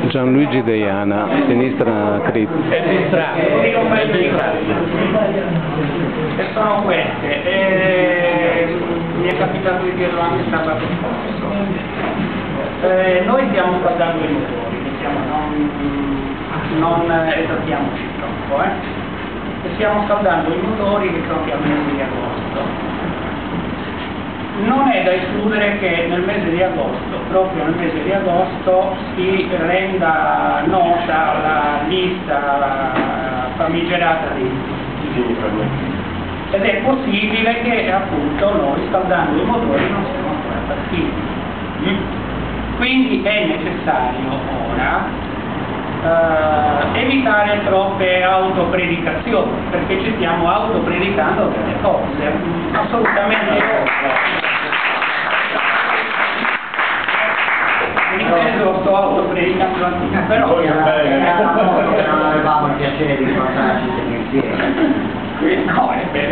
Gianluigi Deiana, sinistra Crit. E sono queste, mi è capitato di dirlo anche sabato scorso. Noi stiamo scaldando i motori, non esageriamoci troppo, stiamo scaldando i motori che sono al mese di agosto. Non è da escludere che nel mese di agosto, proprio nel mese di agosto, si renda nota la lista famigerata di ed è possibile che appunto noi scaldando i motori non siamo ancora partiti. Quindi è necessario ora evitare troppe autopredicazioni, perché ci stiamo autopredicando delle cose assolutamente lo sto autopredicando anche, però non avevamo il piacere di portarci insieme. No, è per